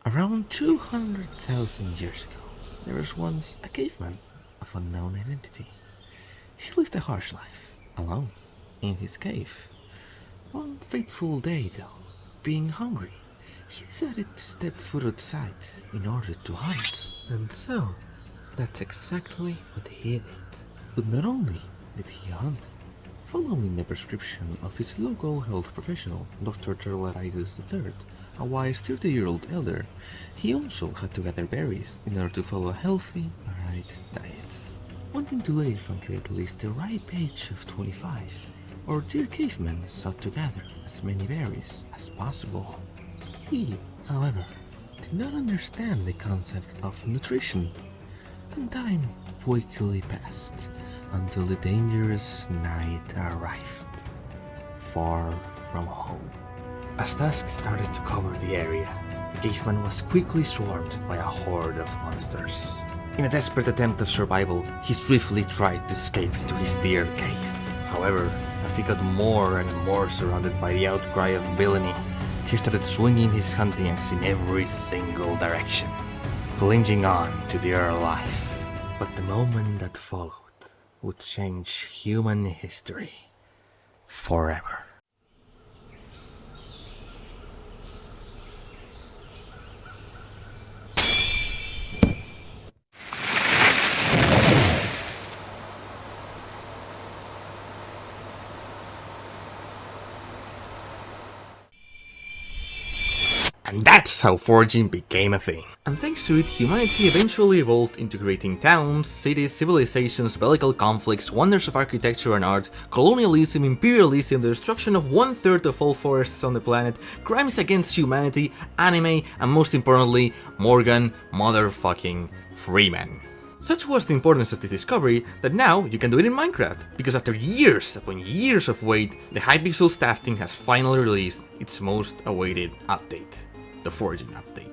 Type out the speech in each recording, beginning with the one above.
Around 200,000 years ago, there was once a caveman of unknown identity. He lived a harsh life, alone, in his cave. One fateful day, though, being hungry, he decided to step foot outside in order to hunt. And so, that's exactly what he did. But not only did he hunt, following the prescription of his local health professional, Dr. Terlarius III, a wise 30-year-old elder, he also had to gather berries in order to follow a healthy, right diet. Wanting to live until at least the ripe age of 25, our dear caveman sought to gather as many berries as possible. He, however, did not understand the concept of nutrition, and time quickly passed until the dangerous night arrived, far from home. As dusk started to cover the area, the caveman was quickly swarmed by a horde of monsters. In a desperate attempt of survival, he swiftly tried to escape to his dear cave. However, as he got more and more surrounded by the outcry of villainy, he started swinging his hunting axe in every single direction, clinging on to dear life. But the moment that followed would change human history forever. And that's how foraging became a thing. And thanks to it, humanity eventually evolved into creating towns, cities, civilizations, bellical conflicts, wonders of architecture and art, colonialism, imperialism, the destruction of 1/3 of all forests on the planet, crimes against humanity, anime, and most importantly, Morgan motherfucking Freeman. Such was the importance of this discovery that now you can do it in Minecraft, because after years upon years of wait, the Hypixel staff team has finally released its most awaited update, the Foraging update.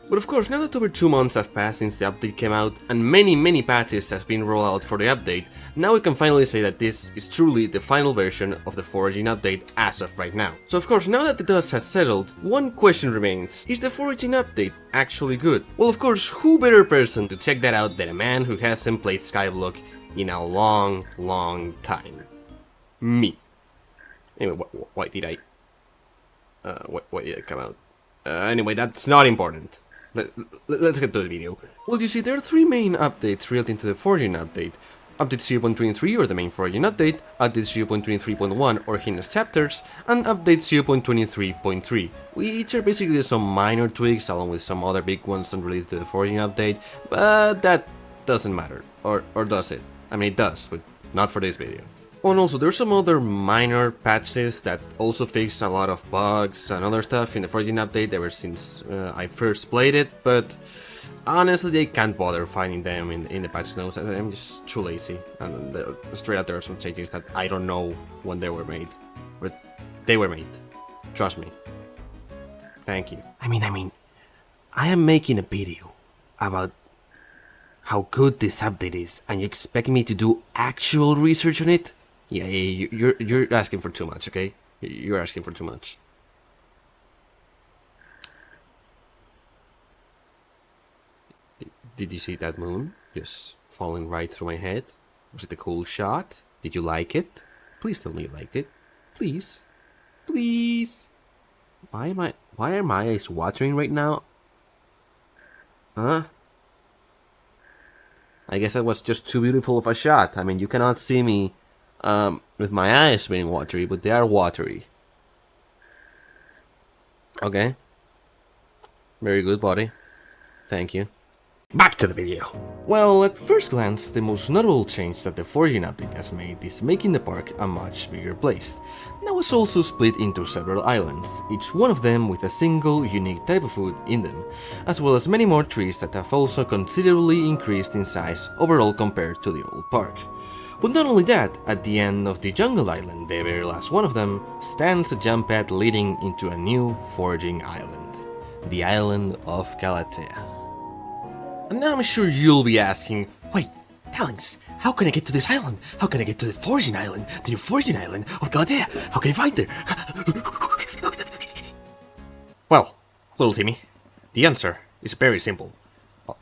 But of course, now that over 2 months have passed since the update came out, and many patches have been rolled out for the update, now we can finally say that this is truly the final version of the Foraging update as of right now. So of course, now that the dust has settled, one question remains: is the Foraging update actually good? Well, of course, who better person to check that out than a man who hasn't played Skyblock in a long time? Me. Anyway, why did I come out? Anyway, that's not important. Let's get to the video. Well, you see, there are 3 main updates relating to the Foraging update. Update 0.23, or the main Foraging update, Update 0.23.1, or Hina's chapters, and Update 0.23.3, which are basically some minor tweaks along with some other big ones unrelated to the Foraging update, but that doesn't matter. Or does it? I mean, it does, but not for this video. Oh, and also, there's some other minor patches that also fix a lot of bugs and other stuff in the Foraging update ever since I first played it, but honestly, I can't bother finding them in the patch notes. I'm just too lazy, and straight up there are some changes that I don't know when they were made, but they were made. Trust me. Thank you. I mean, I am making a video about how good this update is, and you expect me to do actual research on it? Yeah, you're asking for too much, okay? You're asking for too much. Did you see that moon just falling right through my head? Was it a cool shot? Did you like it? Please tell me you liked it. Please. Please. Why are my eyes watering right now? Huh? I guess that was just too beautiful of a shot. I mean, you cannot see me with my eyes being watery, but they are watery. Okay. Very good, buddy. Thank you. Back to the video. Well, at first glance, the most notable change that the Foraging update has made is making the park a much bigger place. Now it's also split into several islands, each one of them with a single unique type of food in them, as well as many more trees that have also considerably increased in size overall compared to the old park. But not only that, at the end of the Jungle Island, the very last one of them, stands a jump pad leading into a new Foraging island, the island of Galatea. And now I'm sure you'll be asking, wait, Talents, how can I get to this island? How can I get to the Foraging island? The new Foraging island of Galatea? How can I find there? Well, little Timmy, The answer is very simple.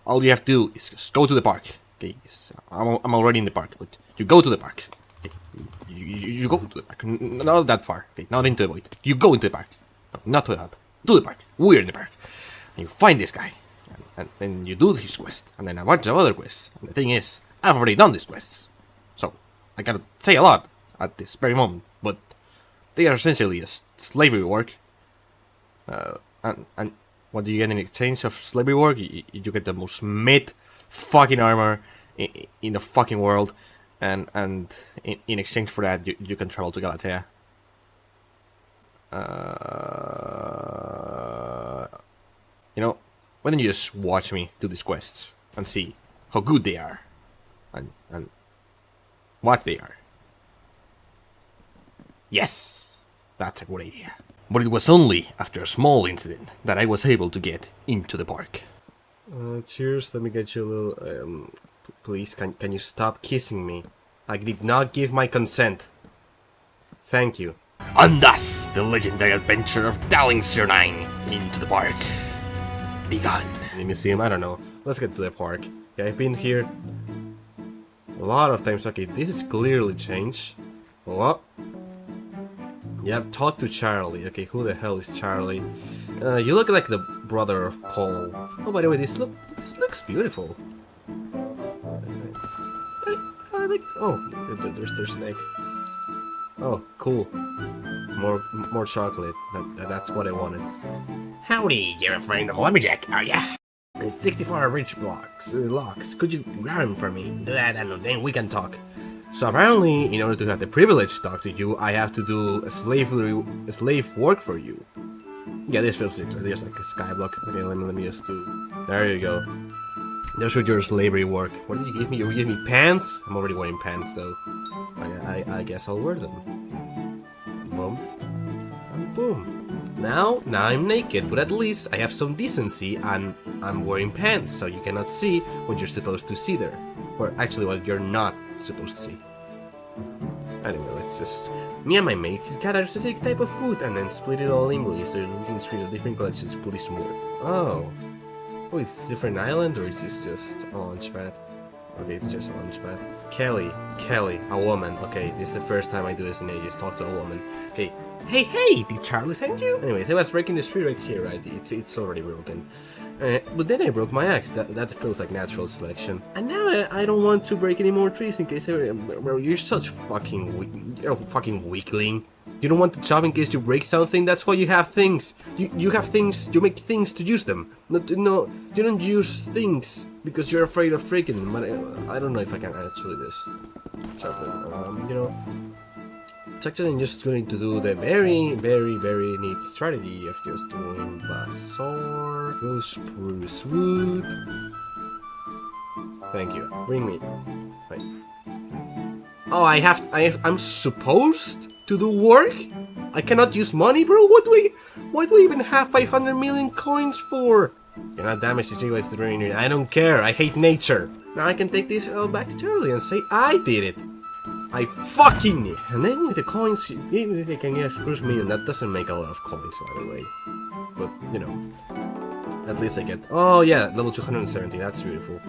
All you have to do is just go to the park. Okay, I'm already in the park, but you go to the park. Okay? You go to the park, not that far. Okay, not into the void. You go into the park, no, not to the hub, to the park. We're in the park. And you find this guy, and then you do his quest, and then a bunch of other quests. And the thing is, I've already done these quests, so I gotta say a lot at this very moment, but they are essentially a slavery work. And what do you get in exchange of slavery work? You get the most mid fucking armor in the fucking world, and in exchange for that, you can travel to Galatea. You know, why don't you just watch me do these quests and see how good they are, and what they are. Yes, that's a good idea. But it was only after a small incident that I was able to get into the park. Cheers, let me get you a little, please, can you stop kissing me? I did not give my consent. Thank you. And thus, the legendary adventure of Darling 09 into the park begun. The museum, I don't know. Let's get to the park. Yeah, I've been here a lot of times. Okay, this is clearly changed. What? Yeah, talk to Charlie. Okay, who the hell is Charlie? You look like the brother of Paul. Oh, by the way, this looks beautiful. I like. Oh, there's an egg. Oh, cool. More chocolate. That's what I wanted. Howdy, you're a friend of Lumberjack, are ya? 64 rich locks. Could you grab them for me? Do that and then we can talk. So apparently, in order to have the privilege to talk to you, I have to do a slave work for you. Yeah, this feels just like a skyblock. Okay, let me just do. There you go. That's what your slavery work. What did you give me? You gave me pants? I'm already wearing pants, though. I guess I'll wear them. Boom. And boom. Now I'm naked, but at least I have some decency, and I'm wearing pants, so you cannot see what you're supposed to see there. Or actually, what you're not supposed to see. Anyway, let's just... Me and my mates gather a specific type of food and then split it all evenly so we can stream the different collections pretty smooth. Oh. Oh, it's a different island, or is this just a launchpad? Okay, it's just a launchpad. Kelly, a woman. Okay, this is the first time I do this in ages, talk to a woman. Okay, hey, did Charlie send you? Anyways, I was breaking this tree right here, right? It's already broken. But then I broke my axe. That feels like natural selection. And now I don't want to break any more trees in case you're such you're a fucking weakling. You don't want to chop in case you break something. That's why you have things. You have things. You make things to use them. No, you don't use things because you're afraid of breaking them. But I don't know if I can actually just chop them. You know. It's actually just going to do the very neat strategy of just doing bazaar, go spruce wood. Thank you. Bring me. Wait. Oh, I'm supposed to do work? I cannot use money, bro? What do we even have 500 million coins for? You're not damaged to cigarettes to drain. I don't care. I hate nature. Now I can take this back to Charlie and say I did it. I fucking did. And then with the coins, even if they can get screws me, and that doesn't make a lot of coins, by the way. But, you know, at least I get... Oh, yeah, level 270, that's beautiful.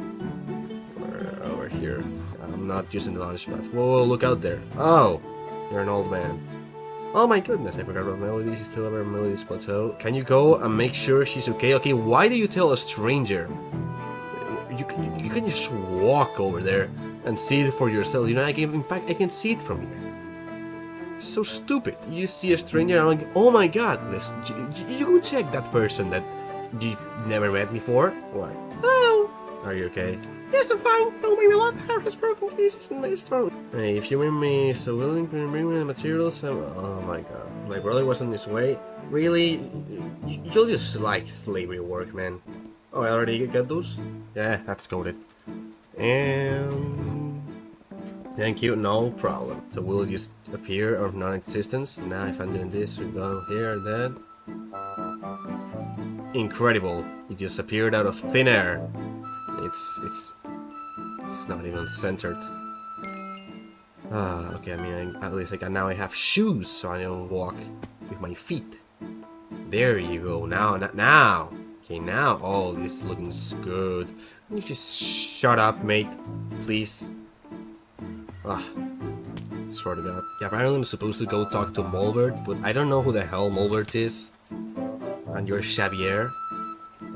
We're over here. I'm not using the launch pad. Whoa, look out there. Oh, you're an old man. Oh my goodness, I forgot about Melody. She's still over Melody's plateau. Can you go and make sure she's okay? Okay, why do you tell a stranger? You can just walk over there and see it for yourself. You know, in fact, I can see it from here. So stupid. You see a stranger and I'm like, oh my god, you go check that person that you've never met before. What? Hello. Are you okay? Yes, I'm fine. Don't make me laugh. Hair has broken pieces in my throat. Hey, if you bring me so willing to bring me the materials, oh my god. My brother was on his way. Really? You'll just like slavery work, man. Oh, I already got those? Yeah, that's coded. And... Thank you, no problem. So will it just appear of non-existence? Now if I'm doing this, we go here and then... Incredible. It just appeared out of thin air. It's not even centered. Okay, I mean, at least now I have shoes, so I don't walk with my feet. There you go. Now, Okay, now, oh, this is looking good. Can you just shut up, mate? Please? Ugh. Swear to God. Yeah, apparently I'm supposed to go talk to Mulbert, but I don't know who the hell Mulbert is. And you're Xavier.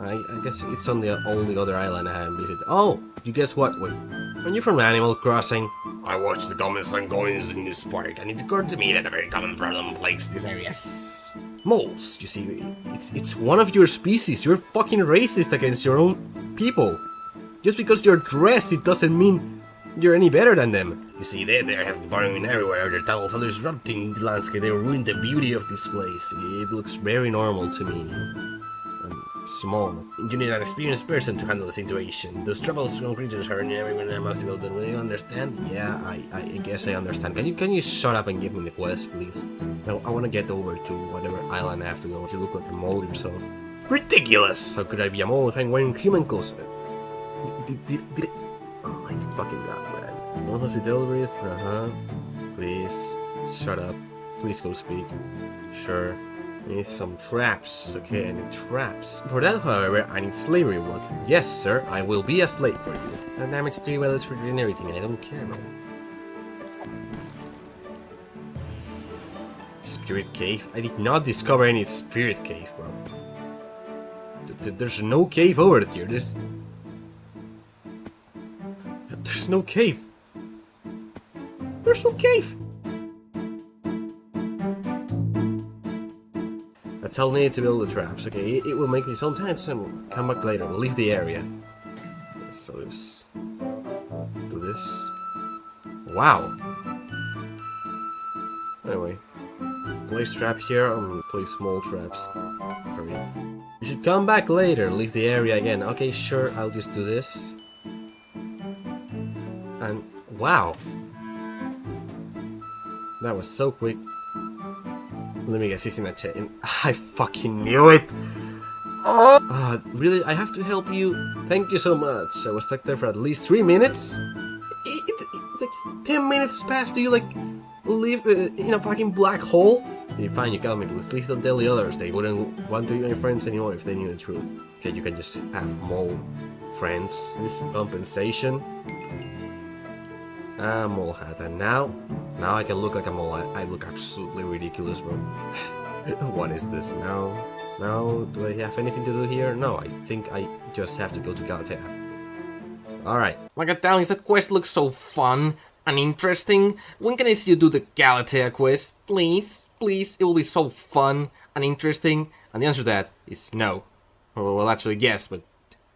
I guess it's on the only other island I haven't visited. Oh, you guess what? Wait, are you from Animal Crossing? I watched the comments and goings in this park, and it occurred to me that a very common problem plagues this area. Moles, you see, it's one of your species. You're fucking racist against your own people. Just because you're dressed, it doesn't mean you're any better than them. You see, they have been burrowing everywhere. Their tunnels are disrupting the landscape. They ruined the beauty of this place. It looks very normal to me. Small. You need an experienced person to handle the situation. Those troublesome creatures are everywhere and I must be able to really understand. Yeah, I guess I understand. Can you shut up and give me the quest, please? I want to get over to whatever island I have to go. You look like a mole yourself. Ridiculous! How could I be a mole if I'm wearing human clothes? Oh my fucking god, man. Don't have to deal with. Please, shut up. Please go speak. Sure. I need some traps. Okay, I need traps. For that, however, I need slavery work. Yes, sir, I will be a slave for you. And damage 3 wellets for you and everything. I don't care, man. Spirit cave? I did not discover any spirit cave, bro. There's no cave over here. There's no cave. There's no cave. That's how I need to build the traps. Okay, it will make me some time and come back later. We'll leave the area. So just do this. Wow. Anyway, place trap here. Place small traps. Hurry. You should come back later. Leave the area again. Okay, sure. I'll just do this. And wow, that was so quick. Let me guess, he's in a chat. I fucking knew it! Oh! Really? I have to help you? Thank you so much. I was stuck there for at least 3 minutes? It's like 10 minutes past. Do you like live in a fucking black hole? Okay, fine, you got me, but please don't tell the others. They wouldn't want to be my friends anymore if they knew the truth. Okay, you can just have mole friends. This compensation. Mole hat, and now I can look like a mole. I look absolutely ridiculous, bro. What is this? Now, do I have anything to do here? No, I think I just have to go to Galatea. Alright. Agatha, that quest looks so fun and interesting. When can I see you do the Galatea Quest? Please, please, it will be so fun and interesting. And the answer to that is no. Well, actually, yes, but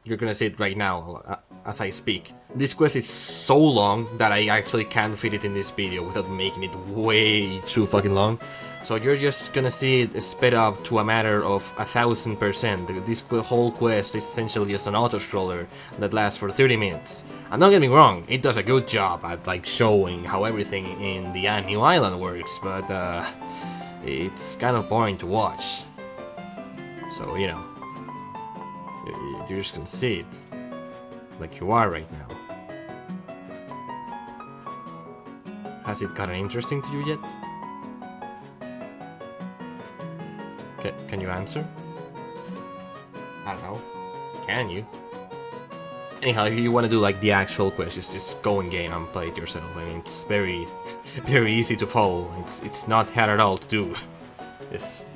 you're gonna say it right now, as I speak. This quest is so long that I actually can't fit it in this video without making it way too fucking long. So you're just gonna see it sped up to a matter of 1000%. This whole quest is essentially just an auto-scroller that lasts for 30 minutes. And don't get me wrong, it does a good job at like showing how everything in the new island works, but it's kind of boring to watch. So, you know, you're just gonna see it like you are right now. Has it gotten interesting to you yet? Can you answer? I don't know. Can you? Anyhow, if you want to do like the actual quest, just go in game and play it yourself. I mean, it's very, very easy to follow. It's not hard at all to do. Just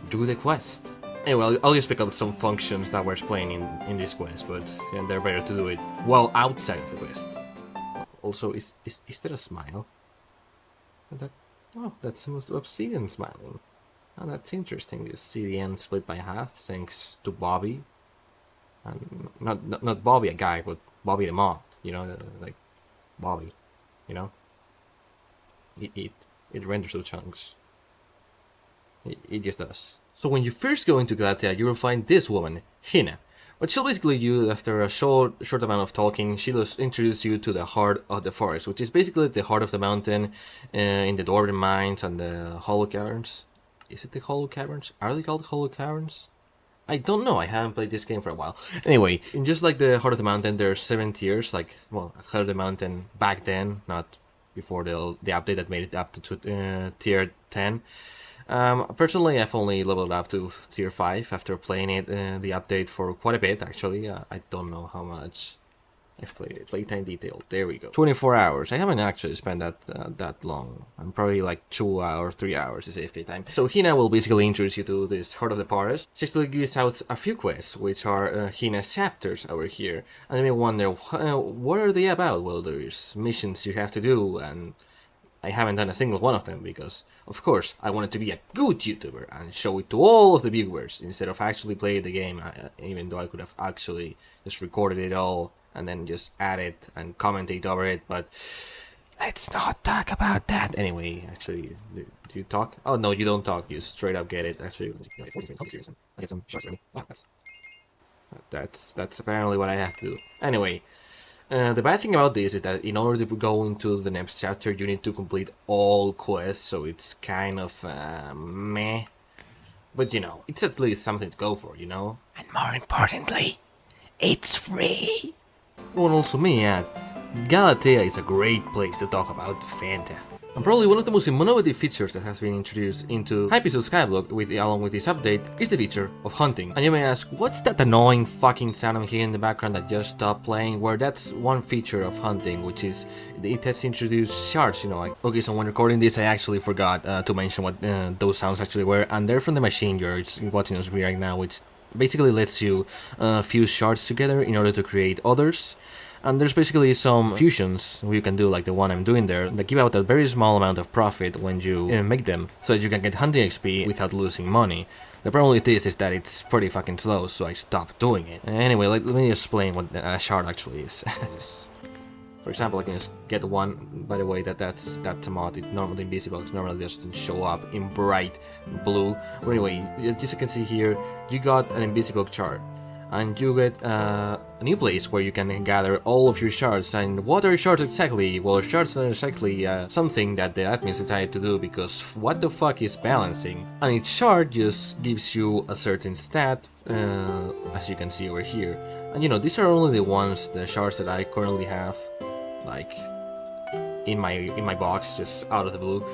do the quest. Anyway, I'll just pick up some functions that we're explaining in this quest, but yeah, they're better to do it well outside of the quest. Also, is there a smile? That's some obsidian smiling. Oh, that's interesting. You see the end split by half thanks to Bobby. And not Bobby a guy, but Bobby the mod. You know, like Bobby. You know, it renders the chunks. It just does. So when you first go into Galatea, you will find this woman, Hina. What she'll basically do after a short amount of talking, she'll introduce you to the heart of the forest, which is basically the heart of the mountain, in the dwarven mines and the hollow caverns. Is it the hollow caverns? Are they called hollow caverns? I don't know, I haven't played this game for a while. Anyway, in just like the heart of the mountain, there are 7 tiers, like, well, at heart of the mountain back then, not before the update that made it up to tier 10. Personally, I've only leveled up to tier 5 after playing it, the update for quite a bit actually. I don't know how much I've played it. Playtime detail, there we go. 24 hours. I haven't actually spent that long. I'm probably like 2 or 3 hours is AFK time. So Hina will basically introduce you to this Heart of the Forest. She actually gives out a few quests, which are Hina's chapters over here. And you may wonder, what are they about? Well, there's missions you have to do, and I haven't done a single one of them because, of course, I wanted to be a good YouTuber and show it to all of the viewers instead of actually playing the game, even though I could have actually just recorded it all and then just add it and commentate over it, but let's not talk about that. Anyway, actually, do you talk? Oh, no, you don't talk. You straight up get it. Actually, I get some shots for me. Wow, that's apparently what I have to do. Anyway, the bad thing about this is that in order to go into the next chapter, you need to complete all quests, so it's kind of meh. But you know, it's at least something to go for, you know? And more importantly, it's free! One also may add, Galatea is a great place to talk about Fanta. And probably one of the most innovative features that has been introduced into Hypixel Skyblock along with this update is the feature of hunting. And you may ask, what's that annoying fucking sound I'm hearing in the background that just stopped playing? Where that's one feature of hunting, which is it has introduced shards, you know, like, okay, so when recording this I actually forgot to mention what those sounds actually were, and they're from the machine you're watching on screen right now, which basically lets you fuse shards together in order to create others. And there's basically some fusions you can do, like the one I'm doing there, that give out a very small amount of profit when you make them, so that you can get hunting XP without losing money. The problem with this is that it's pretty fucking slow, so I stopped doing it. Anyway, let me explain what a shard actually is. For example, I can just get one. By the way, that's a mod. It normally invisible, it normally doesn't show up in bright blue. But anyway, as you can see here, you got an invisible shard. And you get a new place where you can gather all of your shards. And what are shards exactly? Well, shards are exactly something that the admins decided to do, because what the fuck is balancing? And each shard just gives you a certain stat, as you can see over here. And you know, these are only the shards that I currently have, like in my box, just out of the blue.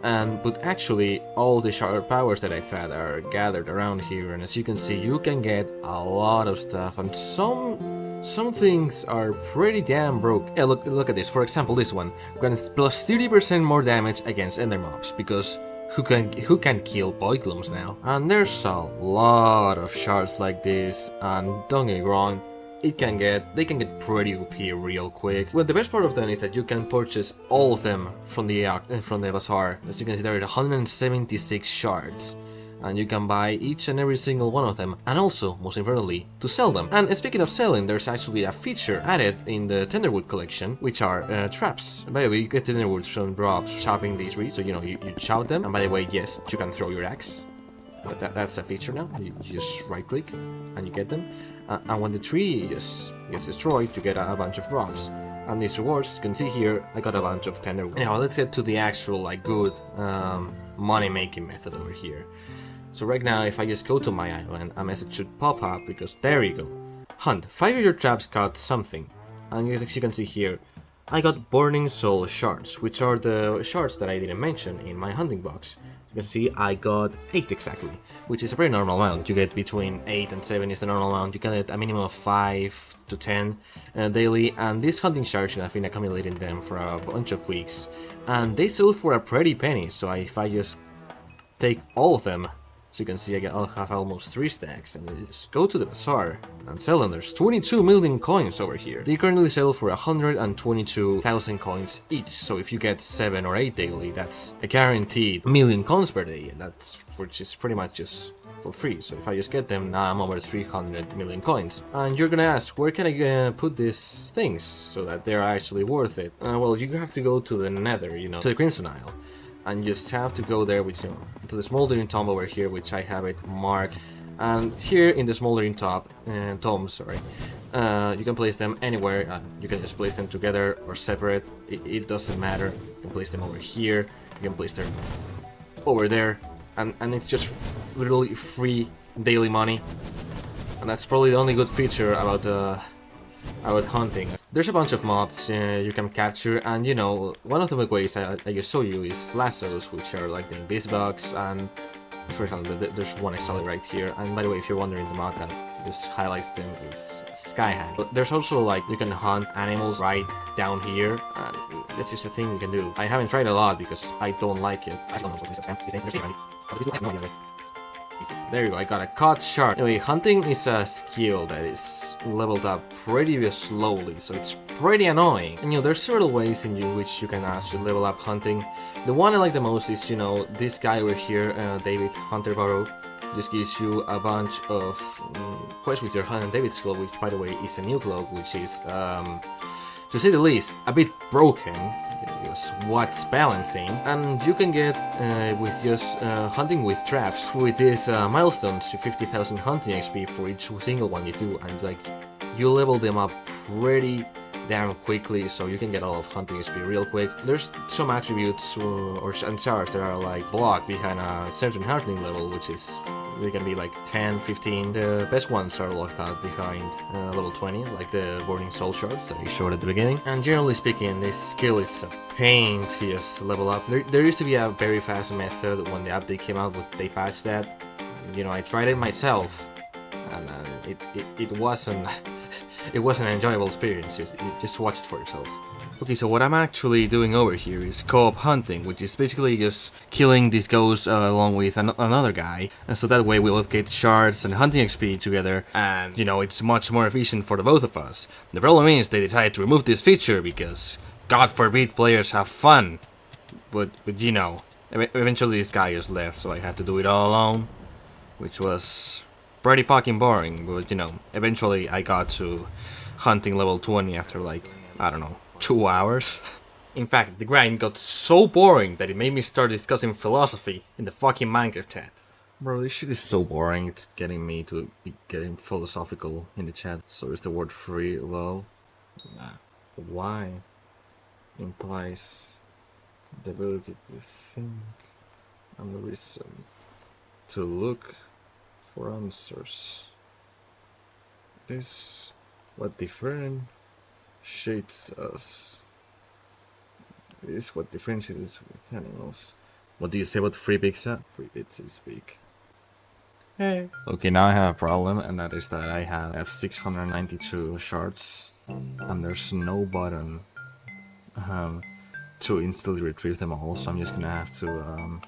But actually, all the shard powers that I've had are gathered around here, and as you can see, you can get a lot of stuff, and some things are pretty damn broke. Yeah, look at this. For example, this one grants plus 30% more damage against ender mobs, because who can kill poiglums now? And there's a lot of shards like this, and don't get me wrong, they can get pretty OP real quick. Well, the best part of them is that you can purchase all of them from the bazaar. As you can see, there are 176 shards, and you can buy each and every single one of them, and also, most importantly, to sell them. And speaking of selling, there's actually a feature added in the Tenderwood collection, which are traps. By the way, you get Tenderwoods from drops chopping these trees, so you know, you chop them. And by the way, yes, you can throw your axe. But that's a feature now. You just right click and you get them. And when the tree just gets destroyed, you get a bunch of drops. And these rewards, you can see here, I got a bunch of Tenderwood. Now let's get to the actual like good money-making method over here. So right now, if I just go to my island, a message should pop up, because there you go. Hunt. 5 of your traps got something. And as you can see here, I got Burning Soul Shards, which are the shards that I didn't mention in my hunting box. You can see I got 8 exactly, which is a pretty normal amount. You get between 8 and 7 is the normal amount. You can get a minimum of 5 to 10 daily, and these hunting shards, I've been accumulating them for a bunch of weeks, and they sell for a pretty penny. So if I just take all of them, so you can see I'll have almost 3 stacks, and just go to the bazaar and sell them. There's 22 million coins over here. They currently sell for 122,000 coins each, so if you get 7 or 8 daily, that's a guaranteed million coins per day, and which is pretty much just for free. So if I just get them, now I'm over 300 million coins. And you're gonna ask, where can I put these things so that they're actually worth it? Well, you have to go to the Nether, you know, to the Crimson Isle. And you just have to go there with, you know, to the smoldering tomb over here, which I have it marked. And here in the smoldering tomb, sorry, you can place them anywhere. You can just place them together or separate. It doesn't matter. You can place them over here. You can place them over there, and it's just literally free daily money. And that's probably the only good feature about hunting. There's a bunch of mobs you can capture, and you know, one of the ways I just show you is lassos, which are like the Invis box, and for example, there's one exactly right here. And by the way, if you're wondering, the mod that just highlights them, it's Skyhack. But there's also like, you can hunt animals right down here, and that's just a thing you can do. I haven't tried a lot because I don't like it. I don't know what this is. There you go, I got a caught shard. Anyway, hunting is a skill that is leveled up pretty slowly, so it's pretty annoying. And you know, there's several ways in which you can actually level up hunting. The one I like the most is, you know, this guy over here, David Hunterborough. This gives you a bunch of quests with your Hunt and David's Club, which by the way is a new club, which is, to say the least, a bit broken. What's balancing, and you can get with just hunting with traps with these milestones to 50,000 hunting XP for each single one you do, and like you level them up pretty damn quickly, so you can get all of hunting XP real quick. There's some attributes and shards that are like blocked behind a certain hunting level, which is they can be like 10, 15. The best ones are locked out behind level 20, like the Burning Soul Shards that I showed at the beginning. And generally speaking, this skill is a pain to just level up. There used to be a very fast method when the update came out, but they patched that. You know, I tried it myself, and it wasn't it was an enjoyable experience. Just watch it for yourself. Okay, so what I'm actually doing over here is co-op hunting, which is basically just killing these ghosts along with another guy, and so that way we will get shards and hunting XP together, and you know, it's much more efficient for the both of us. The problem is they decided to remove this feature because, God forbid, players have fun. But you know, eventually this guy just left, so I had to do it all alone, which was pretty fucking boring. But you know, eventually I got to hunting level 20 after like, I don't know, 2 hours. In fact, the grind got so boring that it made me start discussing philosophy in the fucking Minecraft chat. Bro, this shit is so boring, it's getting me to be getting philosophical in the chat. So is the word free low? Nah. Why implies the ability to think and the reason to look for answers. This what differentiates us. Is what differentiates us with animals. What do you say about free bits? Free bits is big. Hey. Okay, now I have a problem, and that is that I have 692 shards, and there's no button to instantly retrieve them all, so I'm just gonna have to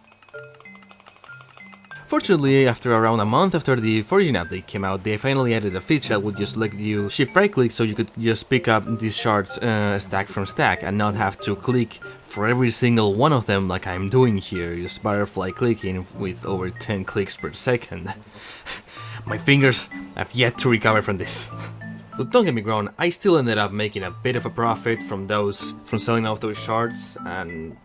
Fortunately, after around a month after the Foraging update came out, they finally added a feature that would just let you shift right click so you could just pick up these shards stack from stack and not have to click for every single one of them like I'm doing here, just butterfly clicking with over 10 clicks per second. My fingers have yet to recover from this. But don't get me wrong, I still ended up making a bit of a profit from selling off those shards, and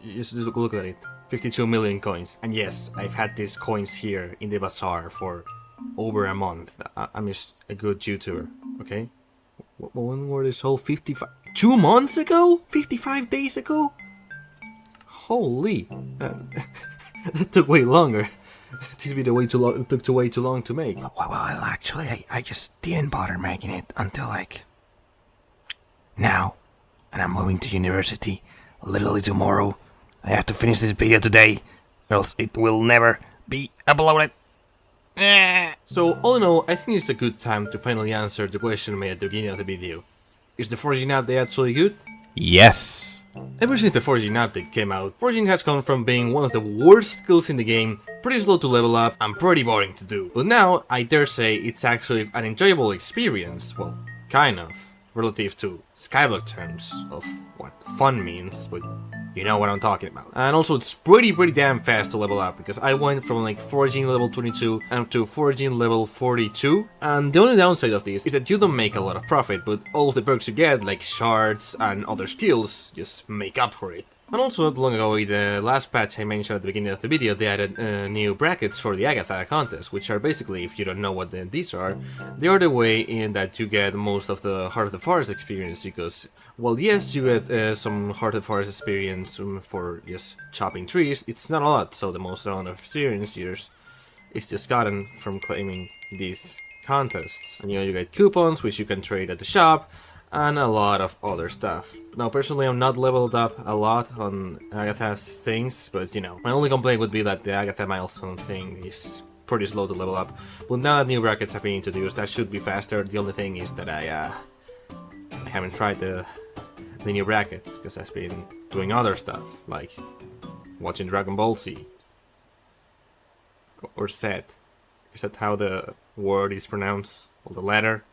just look at it. 52 million coins, and yes, I've had these coins here in the bazaar for over a month. I'm just a good YouTuber, okay? When were this whole 55... 2 months ago? 55 days ago? Holy... that took way longer. It took way too long to make. Well, actually, I just didn't bother making it until, like, now. And I'm moving to university literally tomorrow. I have to finish this video today, or else it will never be uploaded. So, all in all, I think it's a good time to finally answer the question made at the beginning of the video. Is the Foraging update actually good? Yes! Ever since the Foraging update came out, Foraging has gone from being one of the worst skills in the game, pretty slow to level up, and pretty boring to do. But now, I dare say, it's actually an enjoyable experience, well, kind of, relative to Skyblock terms of what fun means, but you know what I'm talking about. And also it's pretty damn fast to level up, because I went from like Foraging level 22 and to Foraging level 42, and the only downside of this is that you don't make a lot of profit, but all of the perks you get, like shards and other skills, just make up for it. And also not long ago, in the last patch I mentioned at the beginning of the video, they added new brackets for the Agatha contest, which are basically, if you don't know what these are, they are the way in that you get most of the Heart of the Forest experience, because, well, yes, you get some Heart of the Forest experience for just chopping trees, it's not a lot, so the most amount of experience years is just gotten from claiming these contests. And you know, you get coupons, which you can trade at the shop, and a lot of other stuff. Now, personally, I'm not leveled up a lot on Agatha's things, but you know, my only complaint would be that the Agatha milestone thing is pretty slow to level up. But now that new brackets have been introduced, that should be faster. The only thing is that I haven't tried the new brackets, because I've been doing other stuff, like watching Dragon Ball Z. Or Z. Is that how the word is pronounced? Or the letter?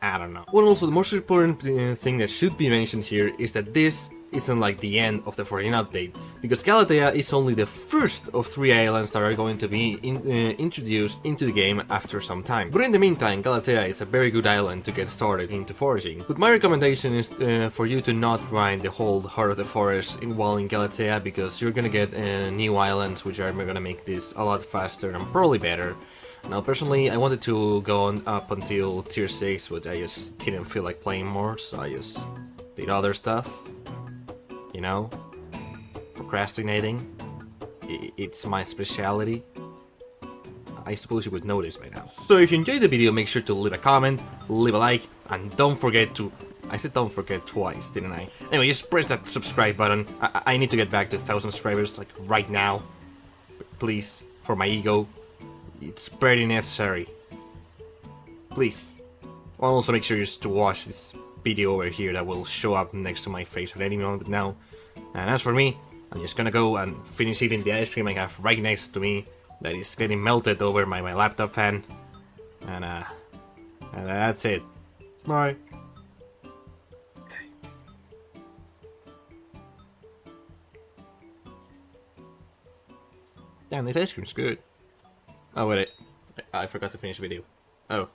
I don't know. Well, also, the most important thing that should be mentioned here is that this isn't like the end of the Foraging update, because Galatea is only the first of 3 islands that are going to be introduced into the game after some time. But in the meantime, Galatea is a very good island to get started into foraging. But my recommendation is for you to not grind the whole Heart of the Forest while in Galatea, because you're gonna get new islands which are gonna make this a lot faster and probably better. Now, personally, I wanted to go on up until tier 6, but I just didn't feel like playing more, so I just did other stuff. You know? Procrastinating. It's my speciality. I suppose you would know this by now. So if you enjoyed the video, make sure to leave a comment, leave a like, and don't forget to... I said don't forget twice, didn't I? Anyway, just press that subscribe button. I need to get back to 1,000 subscribers, like, right now. Please, for my ego. It's very necessary. Please. I'll also make sure just to watch this video over here that will show up next to my face at any moment now. And as for me, I'm just gonna go and finish eating the ice cream I have right next to me that is getting melted over my laptop fan. And that's it. Bye. Damn, this ice cream's good. Oh wait, I forgot to finish the video. Oh.